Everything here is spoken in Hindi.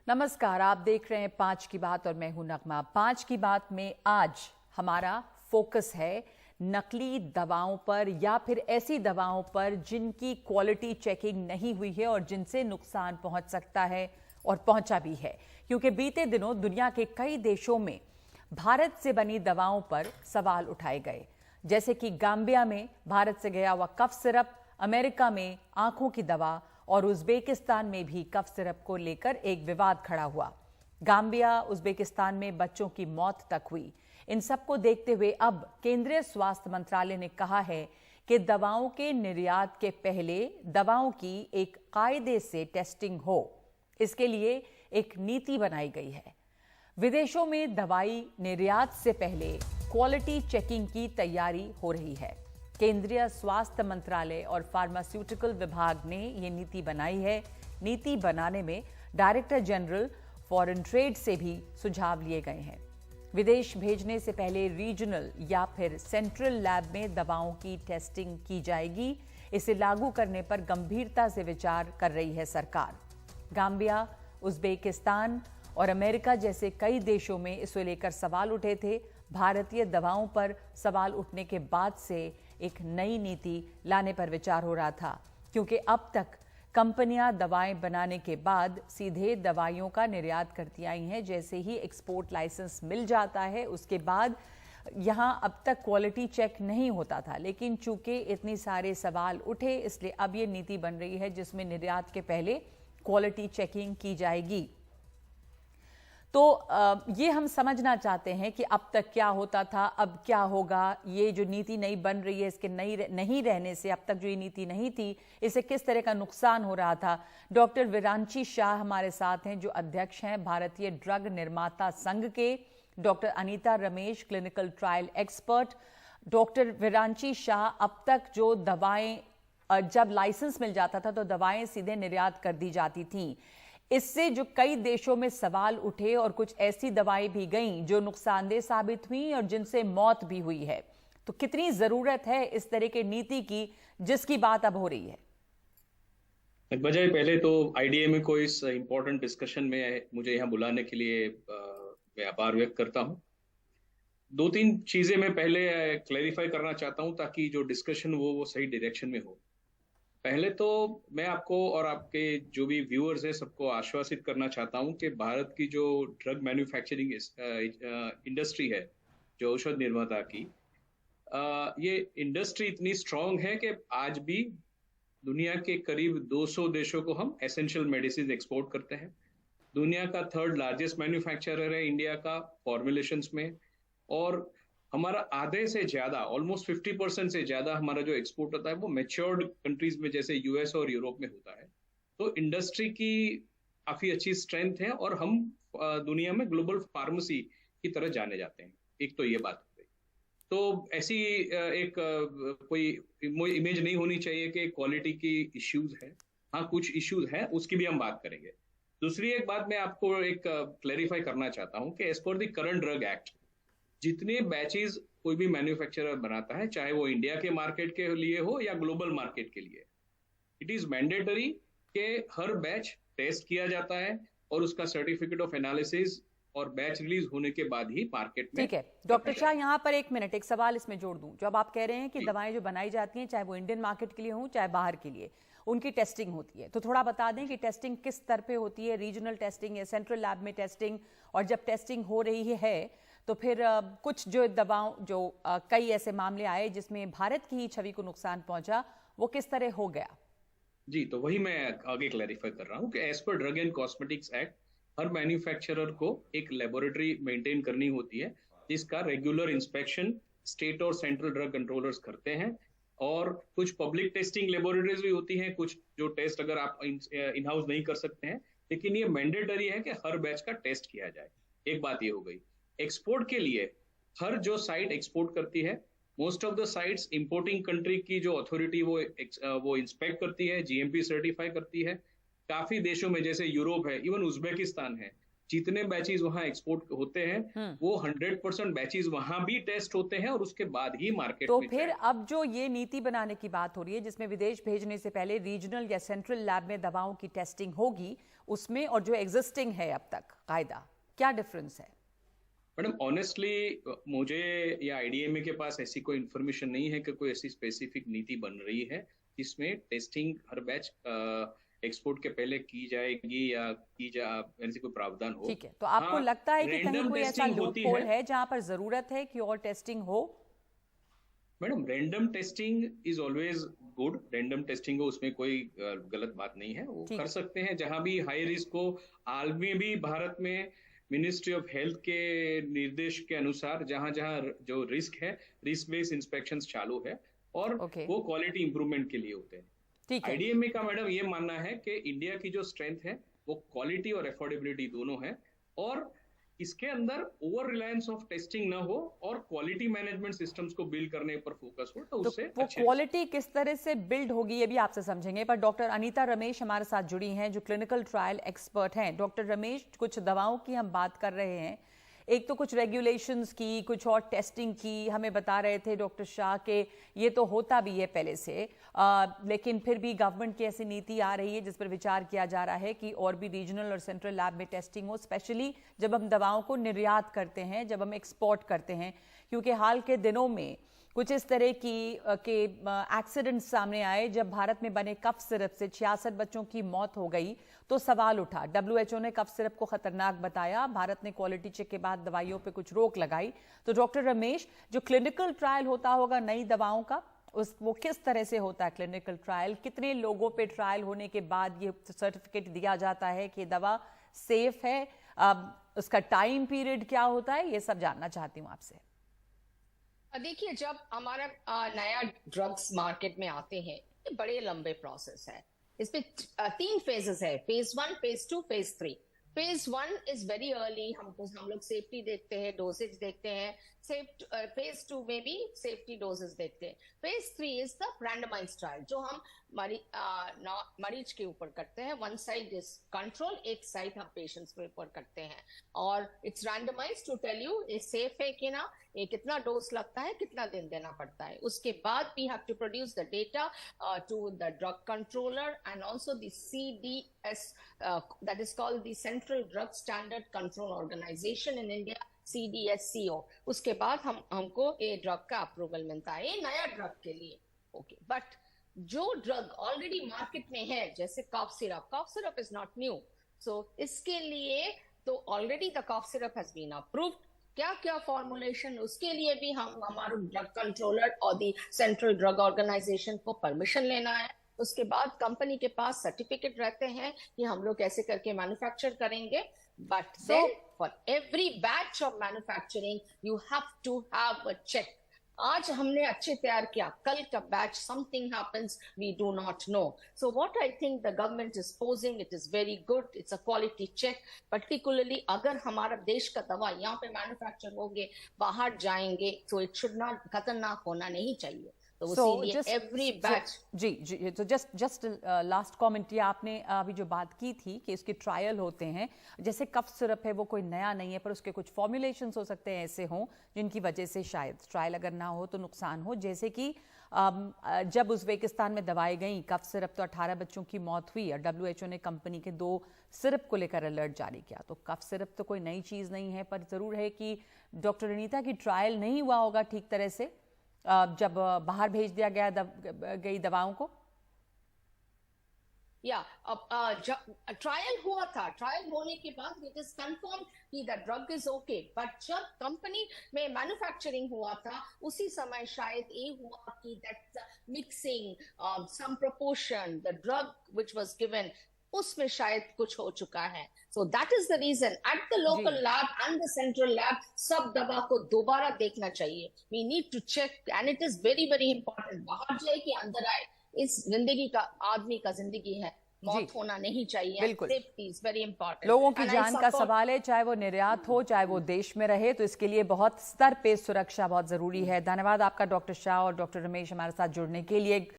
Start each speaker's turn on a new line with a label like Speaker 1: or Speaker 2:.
Speaker 1: नमस्कार, आप देख रहे हैं 5 की बात और मैं हूं नगमा। 5 की बात में आज हमारा फोकस है नकली दवाओं पर या फिर ऐसी दवाओं पर जिनकी क्वालिटी चेकिंग नहीं हुई है और जिनसे नुकसान पहुंच सकता है और पहुंचा भी है। क्योंकि बीते दिनों दुनिया के कई देशों में भारत से बनी दवाओं पर सवाल उठाए गए, जैसे कि गाम्बिया में भारत से गया हुआ कफ सिरप, अमेरिका में आंखों की दवा और उज्बेकिस्तान में भी कफ सिरप को लेकर एक विवाद खड़ा हुआ। गाम्बिया, उज्बेकिस्तान में बच्चों की मौत तक हुई। इन सबको देखते हुए अब केंद्रीय स्वास्थ्य मंत्रालय ने कहा है कि दवाओं के निर्यात के पहले दवाओं की एक कायदे से टेस्टिंग हो, इसके लिए एक नीति बनाई गई है। विदेशों में दवाई निर्यात से पहले क्वालिटी चेकिंग की तैयारी हो रही है। केंद्रीय स्वास्थ्य मंत्रालय और फार्मास्यूटिकल विभाग ने यह नीति बनाई है। नीति बनाने में डायरेक्टर जनरल फॉरेन ट्रेड से भी सुझाव लिए गए हैं। विदेश भेजने से पहले रीजनल या फिर सेंट्रल लैब में दवाओं की टेस्टिंग की जाएगी। इसे लागू करने पर गंभीरता से विचार कर रही है सरकार। गाम्बिया, उज्बेकिस्तान और अमेरिका जैसे कई देशों में इसे लेकर सवाल उठे थे। भारतीय दवाओं पर सवाल उठने के बाद से एक नई नीति लाने पर विचार हो रहा था, क्योंकि अब तक कंपनियां दवाएं बनाने के बाद सीधे दवाइयों का निर्यात करती आई हैं। जैसे ही एक्सपोर्ट लाइसेंस मिल जाता है उसके बाद यहां अब तक क्वालिटी चेक नहीं होता था, लेकिन चूंकि इतनी सारे सवाल उठे इसलिए अब ये नीति बन रही है जिसमें निर्यात के पहले क्वालिटी चेकिंग की जाएगी। तो ये हम समझना चाहते हैं कि अब तक क्या होता था, अब क्या होगा। ये जो नीति नई बन रही है, इसके नहीं रहने से, अब तक जो ये नीति नहीं थी, इससे किस तरह का नुकसान हो रहा था। डॉक्टर विरांची शाह हमारे साथ हैं, जो अध्यक्ष हैं भारतीय ड्रग निर्माता संघ के। Doctor Anita Ramesh, clinical trial expert. Doctor Viranchi Shah, अब तक जो दवाएं जब लाइसेंस मिल जाता था तो दवाएं सीधे निर्यात कर दी जाती थी। इससे जो कई देशों में सवाल उठे और कुछ ऐसी दवाएं भी गईं जो नुकसानदेह साबित हुई और जिनसे मौत भी हुई है। तो कितनी जरूरत है इस तरह की नीति की जिसकी बात अब हो रही है?
Speaker 2: बजाय पहले तो आईडीएमए को इस इम्पोर्टेंट डिस्कशन में मुझे यहाँ बुलाने के लिए मैं आभार व्यक्त करता हूँ। दो तीन चीजें मैं पहले क्लैरिफाई करना चाहता हूँ ताकि जो डिस्कशन वो सही डायरेक्शन में हो। पहले तो मैं आपको और आपके जो भी व्यूअर्स हैं सबको आश्वासित करना चाहता हूं कि भारत की जो ड्रग मैन्युफैक्चरिंग इंडस्ट्री है, जो औषध निर्माता की, ये इंडस्ट्री इतनी स्ट्रांग है कि आज भी दुनिया के करीब 200 देशों को हम एसेंशियल मेडिसिन एक्सपोर्ट करते हैं। दुनिया का 3rd लार्जेस्ट मैन्युफैक्चरर है इंडिया का फॉर्मुलेशंस में, और हमारा आधे से ज्यादा, ऑलमोस्ट 50% से ज्यादा हमारा जो एक्सपोर्ट होता है वो मैच्योर्ड कंट्रीज में जैसे यूएस और यूरोप में होता है। तो इंडस्ट्री की काफी अच्छी स्ट्रेंथ है और हम दुनिया में ग्लोबल फार्मेसी की तरह जाने जाते हैं। एक तो ये बात हो गई। तो ऐसी एक कोई इमेज नहीं होनी चाहिए कि क्वालिटी की इश्यूज है। हाँ, कुछ इश्यूज है, उसकी भी हम बात करेंगे। दूसरी एक बात मैं आपको एक क्लैरिफाई करना चाहता हूँ कि as per the current drug act, जितने बैचेस कोई भी मैन्युफैक्चरर बनाता है, चाहे वो इंडिया के मार्केट के लिए हो या ग्लोबल मार्केट के लिए, इट इज मैंडेटरी कि हर बैच टेस्ट किया जाता है और उसका सर्टिफिकेट ऑफ एनालिसिस और बैच रिलीज होने के बाद ही मार्केट में।
Speaker 1: ठीक है डॉक्टर शाह, यहाँ पर एक मिनट, एक सवाल इसमें जोड़ दूं। जब आप कह रहे हैं कि दवाएं जो बनाई जाती हैं, चाहे वो इंडियन मार्केट के लिए हो चाहे बाहर के लिए, उनकी टेस्टिंग होती है, तो थोड़ा बता दें कि टेस्टिंग किस स्तर पे होती है, रीजनल टेस्टिंग या सेंट्रल लैब में टेस्टिंग? और जब टेस्टिंग हो रही है तो फिर कुछ जो दवाओं, जो कई ऐसे मामले आए जिसमें भारत की ही छवि को नुकसान पहुंचा, वो किस तरह हो गया?
Speaker 2: जी, तो वही मैं आगे क्लैरिफाई कर रहा हूँ कि as per drug and cosmetics act, हर मैन्युफैक्चरर को एक लेबोरेटरी मेंटेन करनी होती है जिसका रेगुलर इंस्पेक्शन स्टेट और सेंट्रल ड्रग कंट्रोलर्स करते हैं। और कुछ पब्लिक टेस्टिंग लेबोरेटरीज भी होती हैं, कुछ जो टेस्ट अगर आप इन हाउस नहीं कर सकते हैं, लेकिन ये मैंडेटरी है कि हर बैच का टेस्ट किया जाए। एक बात ये हो गई। एक्सपोर्ट के लिए हर जो साइट एक्सपोर्ट करती है, most of the sites importing country की जो अथॉरिटी वो इंस्पेक्ट करती है, जीएमपी सर्टिफाई करती है। काफी देशों में जैसे यूरोप है, इवन उज्बेकिस्तान है, जितने बैचेस वहां एक्सपोर्ट होते हैं वो 100% बैचेस वहां भी टेस्ट होते हैं और उसके बाद ही मार्केट
Speaker 1: तो
Speaker 2: में
Speaker 1: फिर अब जो ये नीति बनाने की बात हो रही है जिसमें विदेश भेजने से पहले रीजनल या सेंट्रल लैब में दवाओं की टेस्टिंग होगी, उसमें और जो एग्जिस्टिंग है अब तक कायदा, क्या डिफरेंस है?
Speaker 2: मैडम ऑनेस्टली मुझे या आईडीएमए के पास ऐसी कोई इन्फॉर्मेशन नहीं है कि कोई ऐसी स्पेसिफिक नीति बन रही है जिसमें टेस्टिंग हर बैच एक्सपोर्ट के पहले की जाएगी या ऐसी कोई प्रावधान हो।
Speaker 1: ठीक है, तो आपको लगता है कि कहीं कोई ऐसा लूप होल है जहां पर जरूरत है कि और टेस्टिंग हो?
Speaker 2: Madam random testing is always good, random testing हो उसमें कोई गलत बात नहीं है, वो कर सकते हैं जहां भी हाई रिस्क हो। हाल में भी भारत में मिनिस्ट्री ऑफ हेल्थ के निर्देश के अनुसार जहां जहां जो रिस्क है, रिस्क बेस्ड इंस्पेक्शंस चालू है और वो क्वालिटी इंप्रूवमेंट के लिए होते हैं। आईडीएमए का मैडम ये मानना है कि इंडिया की जो स्ट्रेंथ है वो क्वालिटी और अफोर्डेबिलिटी दोनों है और इसके अंदर ओवर रिलायंस ऑफ टेस्टिंग ना हो और क्वालिटी मैनेजमेंट सिस्टम्स को बिल्ड करने पर फोकस हो, तो उससे
Speaker 1: वो क्वालिटी किस तरह से बिल्ड होगी ये भी आपसे समझेंगे। पर डॉक्टर अनीता रमेश हमारे साथ जुड़ी हैं जो क्लिनिकल ट्रायल एक्सपर्ट हैं। डॉक्टर रमेश, कुछ दवाओं की हम बात कर रहे हैं, एक तो कुछ रेगुलेशंस की, कुछ और टेस्टिंग की, हमें बता रहे थे डॉक्टर शाह के ये तो होता भी है पहले से, लेकिन फिर भी गवर्नमेंट की ऐसी नीति आ रही है जिस पर विचार किया जा रहा है कि और भी रीजनल और सेंट्रल लैब में टेस्टिंग हो, स्पेशली जब हम दवाओं को निर्यात करते हैं, जब हम एक्सपोर्ट करते हैं। क्योंकि हाल के दिनों में कुछ इस तरह की के एक्सीडेंट सामने आए जब भारत में बने कफ सिरप से 66 बच्चों की मौत हो गई, तो सवाल उठा। WHO ने कफ सिरप को खतरनाक बताया, भारत ने क्वालिटी चेक के बाद दवाइयों पे कुछ रोक लगाई। तो डॉक्टर रमेश, जो क्लिनिकल ट्रायल होता होगा नई दवाओं का, वो किस तरह से होता है क्लिनिकल ट्रायल? कितने लोगों पे ट्रायल होने के बाद ये सर्टिफिकेट दिया जाता है कि दवा सेफ है? उसका टाइम पीरियड क्या होता है? ये सब जानना चाहती हूँ आपसे।
Speaker 3: देखिए, जब हमारा नया ड्रग्स मार्केट में आते हैं, ये बड़े लंबे प्रोसेस है। इसमें 3 फेजेस है, phase 1, phase 2, phase 3। Phase 1 is very early, हम लोग सेफ्टी देखते हैं, डोसेज देखते हैं। फेज 2 में भी सेफ्टी डोजेस देखते हैं। Phase 3 is the randomized trial, जो हम मरीज के ऊपर करते हैं। 1 साइड इज कंट्रोल, एक साइड हम पेशेंट्स के ऊपर करते हैं और it's randomized to tell you ये सेफ है कि ना, ये कितना डोज लगता है, कितना दिन देना पड़ता है। उसके बाद we have to produce the data to the drug controller and also the CDS, that is called the central drug standard control organization in India, CDSCO। उसके बाद हमको ये ड्रग का अप्रूवल मिलता है, ये नया ड्रग के लिए। ओके, बट जो ड्रग ऑलरेडी मार्केट में है, जैसे cough syrup is not new, so इसके लिए तो already the cough syrup has been approved. क्या क्या फॉर्मुलेशन, उसके लिए भी हम हमारे ड्रग कंट्रोलर और द सेंट्रल ड्रग ऑर्गेनाइजेशन को परमिशन लेना है। उसके बाद कंपनी के पास सर्टिफिकेट रहते हैं कि हम लोग कैसे करके मैन्युफैक्चर करेंगे। But then for every batch of manufacturing you have to have a check. आज हमने अच्छे तैयार किया, कल का batch something happens, we do not know. So what I think the government is posing, it is very good, it's a quality check. Particularly अगर हमारा देश का दवा यहाँ पे मैन्युफैक्चर होंगे, बाहर जाएंगे, तो इट शुड नॉट, खतरनाक होना नहीं चाहिए। तो एवरी बैच
Speaker 1: जी तो जस्ट लास्ट कमेंट, ये आपने अभी जो बात की थी कि इसके ट्रायल होते हैं, जैसे कफ सिरप है वो कोई नया नहीं है, पर उसके कुछ फॉर्मुलेशंस हो सकते हैं ऐसे हों जिनकी वजह से शायद ट्रायल अगर ना हो तो नुकसान हो। जैसे कि जब उज़्बेकिस्तान में दवाई गई कफ सिरप, तो 18 बच्चों की मौत हुई और WHO ने कंपनी के 2 सिरप को लेकर अलर्ट जारी किया। तो कफ सिरप तो कोई नई चीज़ नहीं है, पर ज़रूर है कि डॉक्टर अनीता की ट्रायल नहीं हुआ होगा ठीक तरह से जब बाहर भेज दिया गया गई दवाओं को।
Speaker 3: ट्रायल हुआ था, ट्रायल होने के बाद इट इज कंफर्म कि the drug is okay. But जब कंपनी में मैन्युफैक्चरिंग हुआ था, उसी समय शायद ये हुआ कि that mixing some proportion the drug which was given, उसमें शायद कुछ हो चुका है। So that is the reason at the local lab and the central lab सब दवा को दोबारा देखना चाहिए। We need to check and it is very very important. बाहर जाए कि अंदर आए, इस जिंदगी का, आदमी का जिंदगी है, मौत होना नहीं चाहिए।
Speaker 1: बिल्कुल,
Speaker 3: सेफ्टी इज वेरी इंपॉर्टेंट।
Speaker 1: लोगों की जान का सवाल है, चाहे वो निर्यात हो चाहे वो देश में रहे, तो इसके लिए बहुत स्तर पे सुरक्षा बहुत जरूरी है। धन्यवाद आपका डॉक्टर शाह और डॉक्टर रमेश हमारे साथ जुड़ने के लिए।